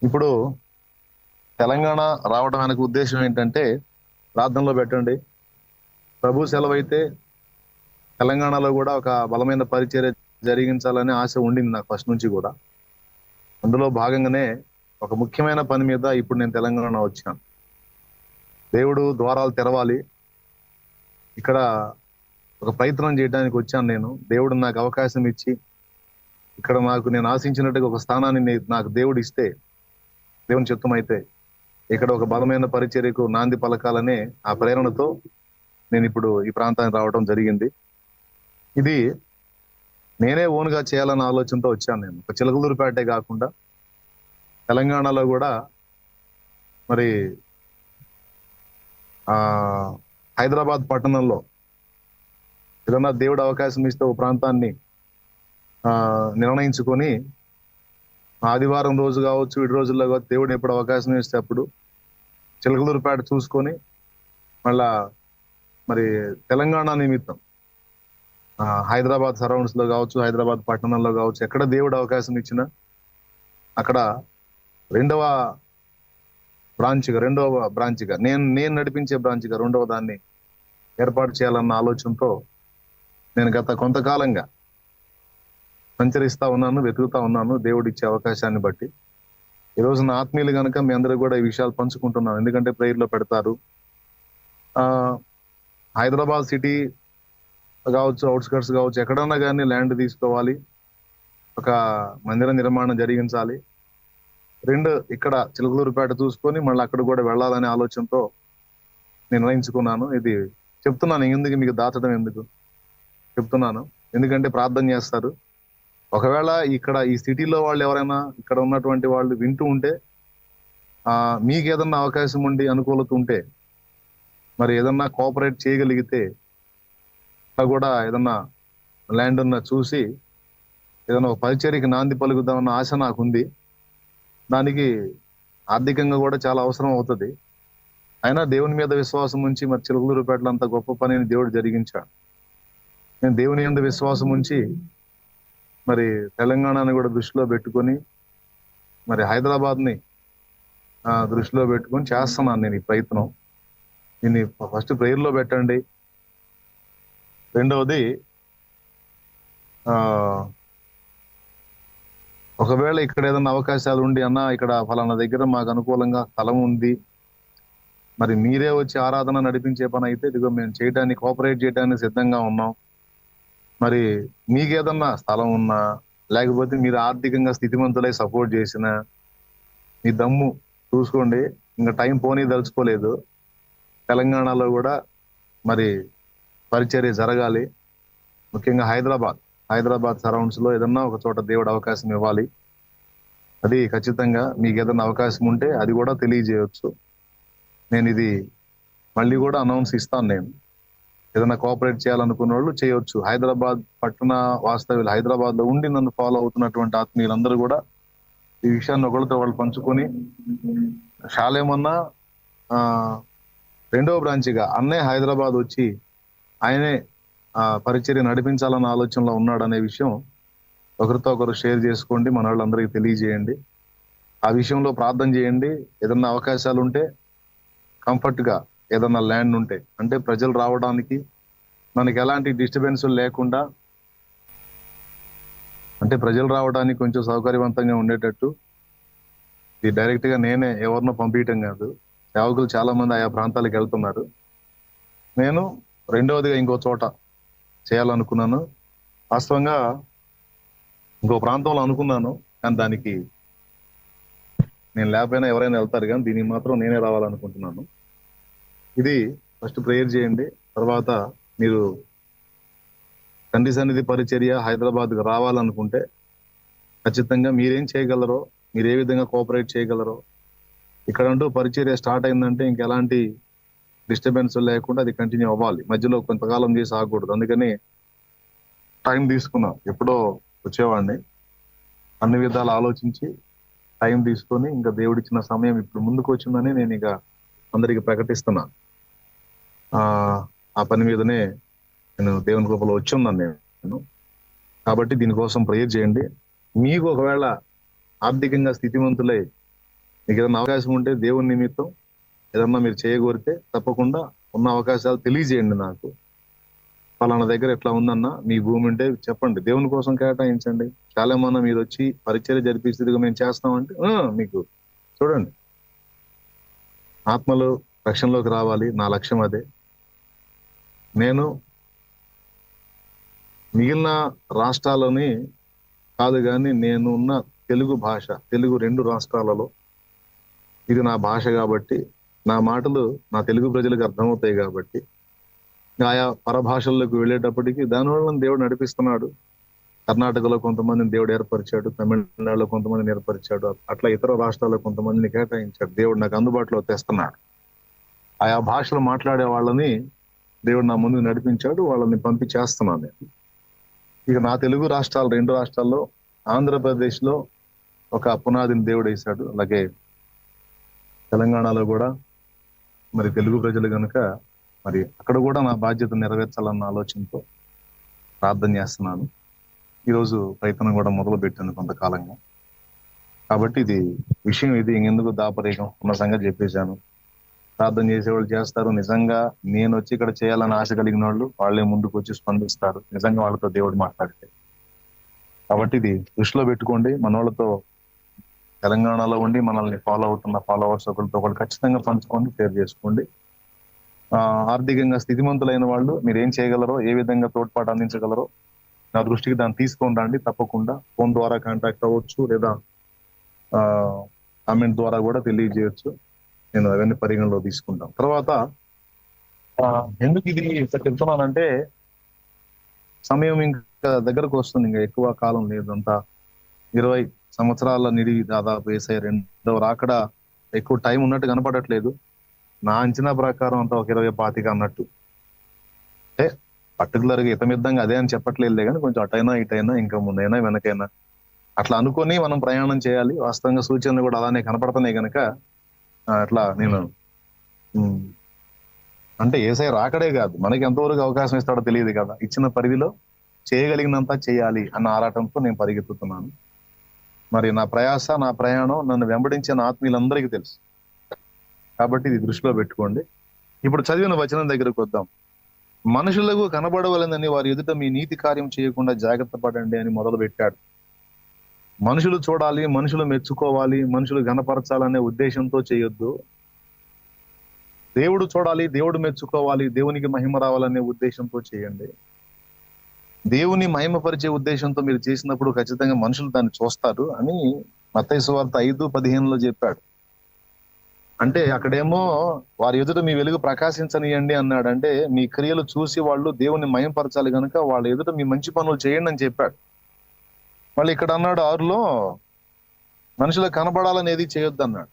ఇప్పుడు తెలంగాణ రావడం వెనక ఉద్దేశం ఏంటంటే, ప్రార్థనలో పెట్టండి. ప్రభు సెలవైతే తెలంగాణలో కూడా ఒక బలమైన పరిచర్య జరిగించాలనే ఆశ ఉండింది నాకు ఫస్ట్ నుంచి కూడా. అందులో భాగంగానే ఒక ముఖ్యమైన పని మీద ఇప్పుడు నేను తెలంగాణ వచ్చాను. దేవుడు ద్వారాలు తెరవాలి, ఇక్కడ ఒక ప్రయత్నం చేయడానికి వచ్చాను నేను. దేవుడు నాకు అవకాశం ఇచ్చి ఇక్కడ నేను ఆశించినట్టుగా ఒక స్థానాన్ని నాకు దేవుడు ఇస్తే, దేవుని చిత్తం అయితే ఇక్కడ ఒక బలమైన పరిచర్యకు నాంది పలకాలనే ఆ ప్రేరణతో నేను ఇప్పుడు ఈ ప్రాంతానికి రావడం జరిగింది. ఇది నేనే ఓన్గా చేయాలన్న ఆలోచనతో వచ్చాను. నేను ఒక చిలకలూరుపేటే కాకుండా తెలంగాణలో కూడా మరి హైదరాబాద్ పట్టణంలో ఏదన్నా దేవుడు అవకాశం ఇస్తే ఒక ప్రాంతాన్ని నిర్ణయించుకొని ఆదివారం రోజు కావచ్చు, ఇటు రోజుల్లో కావచ్చు, దేవుడు ఎప్పుడు అవకాశం ఇస్తే అప్పుడు చిలకలూరుపేట చూసుకొని మళ్ళా మరి తెలంగాణ నిమిత్తం హైదరాబాద్ సరౌండ్స్ లో కావచ్చు, హైదరాబాద్ పట్టణంలో కావచ్చు, ఎక్కడ దేవుడు అవకాశం ఇచ్చినా అక్కడ రెండవ బ్రాంచ్గా నేను నడిపించే బ్రాంచ్గా రెండవ దాన్ని ఏర్పాటు చేయాలన్న ఆలోచనతో నేను గత కొంతకాలంగా సంచరిస్తా ఉన్నాను, వెతుకుతా ఉన్నాను దేవుడు ఇచ్చే అవకాశాన్ని బట్టి. ఈ రోజు నా ఆత్మీయులు కనుక మీ అందరూ కూడా ఈ విషయాలు పంచుకుంటున్నాను, ఎందుకంటే ప్రేయర్లో పెడతారు. హైదరాబాద్ సిటీ కావచ్చు, అవుట్స్కట్స్ కావచ్చు, ఎక్కడన్నా కానీ ల్యాండ్ తీసుకోవాలి, ఒక మందిర నిర్మాణం జరిగించాలి. రెండు ఇక్కడ చిలకలూరుపేట చూసుకొని మళ్ళీ అక్కడ కూడా వెళ్ళాలనే ఆలోచనతో నిర్ణయించుకున్నాను. ఇది చెప్తున్నాను, ఎందుకు మీకు దాచడం ఎందుకు చెప్తున్నాను, ఎందుకంటే ప్రార్థన చేస్తారు. ఒకవేళ ఇక్కడ ఈ సిటీలో వాళ్ళు ఎవరైనా ఇక్కడ ఉన్నటువంటి వాళ్ళు వింటూ ఉంటే, మీకు ఏదన్నా అవకాశం ఉండి అనుకూలత ఉంటే, మరి ఏదన్నా కోఆపరేట్ చేయగలిగితే కూడా ఏదన్నా ల్యాండ్ ఉన్న చూసి ఏదైనా ఒక పరిచర్యకి నాంది పలుకుదామన్న ఆశ నాకుంది. దానికి ఆర్థికంగా కూడా చాలా అవసరం అవుతుంది. అయినా దేవుని మీద విశ్వాసం ఉంచి మరి చిలకలూరుపేటలో అంత గొప్ప పనిని దేవుడు జరిగించాడు. నేను దేవుని మీద విశ్వాసం ఉంచి మరి తెలంగాణని కూడా దృష్టిలో పెట్టుకొని మరి హైదరాబాద్ని దృష్టిలో పెట్టుకొని చేస్తున్నాను నేను ఈ ప్రయత్నం. దీన్ని ఫస్ట్ ప్రేయర్లో పెట్టండి. రెండవది, ఒకవేళ ఇక్కడ ఏదైనా అవకాశాలు ఉండి, అన్న ఇక్కడ ఫలానా దగ్గర మాకు అనుకూలంగా స్థలం ఉంది, మరి మీరే వచ్చి ఆరాధన నడిపించే పని అయితే ఇదిగో మేము చేయడానికి కోఆపరేట్ చేయడానికి సిద్ధంగా ఉన్నాం. మరి మీకేదన్నా స్థలం ఉన్నా, లేకపోతే మీరు ఆర్థికంగా స్థితిమంతులై సపోర్ట్ చేసిన మీ దమ్ము చూసుకోండి. ఇంకా టైం పోనీ దలుచుకోలేదు. తెలంగాణలో కూడా మరి పరిచర్య జరగాలి. ముఖ్యంగా హైదరాబాద్ సరౌండ్స్ లో ఏదన్నా ఒక చోట దేవుడు అవకాశం ఇవ్వాలి. అది ఖచ్చితంగా మీకు ఏదన్నా అవకాశం ఉంటే అది కూడా తెలియజేయవచ్చు. నేను ఇది మళ్ళీ కూడా అనౌన్స్ ఇస్తాను. నేను ఏదైనా కోఆపరేట్ చేయాలనుకున్న వాళ్ళు చేయొచ్చు. హైదరాబాద్ పట్టణ వాస్తవ్యులు, హైదరాబాద్ లో ఉండి నన్ను ఫాలో అవుతున్నటువంటి ఆత్మీయులందరూ కూడా ఈ విషయాన్ని ఒకరితో వాళ్ళు పంచుకొని, శాలేమన్నా రెండవ బ్రాంచ్గా అన్నయ్య హైదరాబాద్ వచ్చి ఆయనే పరిచర్య నడిపించాలన్న ఆలోచనలో ఉన్నాడు అనే విషయం ఒకరితో ఒకరు షేర్ చేసుకోండి, మన వాళ్ళందరికీ తెలియజేయండి. ఆ విషయంలో ప్రార్థన చేయండి. ఏదన్నా అవకాశాలు ఉంటే కంఫర్ట్ గా ఏదన్నా ల్యాండ్ ఉంటే, అంటే ప్రజలు రావడానికి మనకి ఎలాంటి డిస్టర్బెన్స్ లేకుండా, అంటే ప్రజలు రావడానికి కొంచెం సౌకర్యవంతంగా ఉండేటట్టు. ఇది డైరెక్ట్ గా నేనే ఎవరినో పంపించటం కాదు, సేవకులు చాలా మంది ఆయా ప్రాంతాలకు వెళ్తున్నారు. నేను రెండవదిగా ఇంకో చోట చేయాలనుకున్నాను. వాస్తవంగా ఇంకో ప్రాంతంలో అనుకున్నాను, కానీ దానికి నేను లేకపోయినా ఎవరైనా వెళ్తారు, కానీ దీనికి మాత్రం నేనే రావాలనుకుంటున్నాను. ఇది ఫస్ట్ ప్రేయర్ చేయండి. తర్వాత మీరు తండ్రి సన్నిధి పరిచర్య హైదరాబాద్కు రావాలనుకుంటే ఖచ్చితంగా మీరేం చేయగలరో, మీరు ఏ విధంగా కోఆపరేట్ చేయగలరో, ఇక్కడ అంటూ పరిచర్య స్టార్ట్ అయిందంటే ఇంకెలాంటి డిస్టర్బెన్స్ లేకుండా అది కంటిన్యూ అవ్వాలి. మధ్యలో కొంతకాలం చేసి ఆగకూడదు. అందుకని టైం తీసుకున్నాం. ఎప్పుడో వచ్చేవాడిని, అన్ని విధాలు ఆలోచించి టైం తీసుకొని ఇంకా దేవుడిచ్చిన సమయం ఇప్పుడు ముందుకు వచ్చిందని నేను ఇక అందరికి ప్రకటిస్తున్నాను. ఆ పని మీదనే నేను దేవుని కృపలో వచ్చి ఉన్నాను నేను. కాబట్టి దీనికోసం ప్రేయర్ చేయండి. మీకు ఒకవేళ ఆర్థికంగా స్థితివంతులై మీకు ఏదైనా అవకాశం ఉంటే దేవుని నిమిత్తం ఏదన్నా మీరు చేయగోరితే తప్పకుండా ఉన్న అవకాశాలు తెలియజేయండి నాకు. పలానా దగ్గర ఎట్లా ఉందన్నా, మీ భూమి ఉంటే చెప్పండి, దేవుని కోసం కేటాయించండి. చాలా మంది మీరు వచ్చి పరిచర్య జరిపిస్తుగా మేము చేస్తామంటే మీకు చూడండి, ఆత్మలు రక్షణలోకి రావాలి. నా లక్ష్యం అదే. నేను మిగిలిన రాష్ట్రాలని కాదు కానీ నేను ఉన్న తెలుగు భాష, తెలుగు 2 రాష్ట్రాలలో ఇది నా భాష కాబట్టి, నా మాటలు నా తెలుగు ప్రజలకు అర్థమవుతాయి కాబట్టి, ఆయా పరభాషల్లోకి వెళ్ళేటప్పటికి దానివల్ల దేవుడు నడిపిస్తున్నాడు. కర్ణాటకలో కొంతమందిని దేవుడు ఏర్పరిచాడు, తమిళనాడులో కొంతమందిని ఏర్పరిచాడు, అట్లా ఇతర రాష్ట్రాల్లో కొంతమందిని కేటాయించాడు. దేవుడు నాకు అందుబాటులో తెస్తున్నాడు. ఆయా భాషలు మాట్లాడే వాళ్ళని దేవుడు నా ముందు నడిపించాడు, వాళ్ళని పంపించేస్తున్నాను నేను. ఇక నా తెలుగు రాష్ట్రాలు 2 రాష్ట్రాల్లో, ఆంధ్రప్రదేశ్ లో ఒక పునాదిని దేవుడు వేశాడు. అలాగే తెలంగాణలో కూడా మరి తెలుగు ప్రజలు కనుక మరి అక్కడ కూడా నా బాధ్యత నెరవేర్చాలన్న ఆలోచనతో ప్రార్థన చేస్తున్నాను. ఈరోజు ప్రయత్నం కూడా మొదలు పెట్టాను కొంతకాలంగా. కాబట్టి ఇది విషయం ఇది ఇంకెందుకు దాపరికం ఉన్న సంగతి చెప్పేశాను. ప్రార్థన చేసేవాళ్ళు చేస్తారు. నిజంగా నేను వచ్చి ఇక్కడ చేయాలని ఆశ కలిగిన వాళ్ళు వాళ్ళే ముందుకు వచ్చి స్పందిస్తారు, నిజంగా వాళ్ళతో దేవుడు మాట్లాడితే. కాబట్టి ఇది దృష్టిలో పెట్టుకోండి. మన వాళ్ళతో తెలంగాణలో ఉండి మనల్ని ఫాలో అవుతున్న ఫాలోవర్స్ ఒకరితో ఒకరు ఖచ్చితంగా పంచుకోండి, షేర్ చేసుకోండి. ఆర్థికంగా స్థితిమంతులైన వాళ్ళు మీరు ఏం చేయగలరో, ఏ విధంగా తోడ్పాటు అందించగలరో నా దృష్టికి దాన్ని తీసుకొని రండి. తప్పకుండా ఫోన్ ద్వారా కాంటాక్ట్ అవ్వచ్చు, లేదా కామెంట్ ద్వారా కూడా తెలియజేయచ్చు. నేను అవన్నీ పరిగణలో తీసుకుంటాను. తర్వాత ఎందుకు ఇది చెప్తున్నానంటే, సమయం ఇంకా దగ్గరకు వస్తుంది, ఇంకా ఎక్కువ కాలం లేదు. అంతా 20 సంవత్సరాల నిడివి దాదాపు వేసే 2వ రాకడ ఎక్కువ టైం ఉన్నట్టు కనపడట్లేదు. నా అంచనా ప్రకారం అంతా ఒక 20-25 అన్నట్టు. అంటే పర్టికులర్ గా ఇతమిద్దంగా అదే అని చెప్పట్లేదు కానీ కొంచెం అటైనా ఇటైనా ఇంకా ముందైనా వెనకైనా అట్లా అనుకొని మనం ప్రయాణం చేయాలి. వాస్తవంగా సూచనలు కూడా అలానే కనపడుతున్నాయి కనుక అట్లా నేను అంటే యేసయ్య రాకడే కాదు, మనకి ఎంతవరకు అవకాశం ఇస్తాడో తెలియదు కదా. ఇచ్చిన పరిధిలో చేయగలిగినంత చేయాలి అన్న ఆరాటంతో నేను పరిగెత్తుతున్నాను. మరి నా ప్రయాస, నా ప్రయాణం నన్ను వెంబడించిన ఆత్మీయులందరికీ తెలుసు. కాబట్టి ఇది దృష్టిలో పెట్టుకోండి. ఇప్పుడు చదివిన వచనం దగ్గరకు వద్దాం. మనుషులకు కనబడవలనని వారి ఎదుట మీ నీతి కార్యం చేయకుండా జాగ్రత్త పడండి అని మొదలు పెట్టాడు. మనుషులు చూడాలి, మనుషులు మెచ్చుకోవాలి, మనుషులు గణపరచాలనే ఉద్దేశంతో చేయొద్దు. దేవుడు చూడాలి, దేవుడు మెచ్చుకోవాలి, దేవునికి మహిమ రావాలనే ఉద్దేశంతో చేయండి. దేవుని మహిమపరిచే ఉద్దేశంతో మీరు చేసినప్పుడు ఖచ్చితంగా మనుషులు దాన్ని చూస్తారు అని మత్తయి సువార్త 5:15 చెప్పాడు. అంటే అక్కడేమో వారి ఎదుట మీ వెలుగు ప్రకాశించనియండి అన్నాడు. అంటే మీ క్రియలు చూసి వాళ్ళు దేవుని మహిమపరచాలి కనుక వాళ్ళ ఎదుట మీ మంచి పనులు చేయండి అని చెప్పాడు. మళ్ళీ ఇక్కడ అన్నాడు 6లో మనుషులకు కనబడాలని ఏది చేయొద్దు అన్నాడు.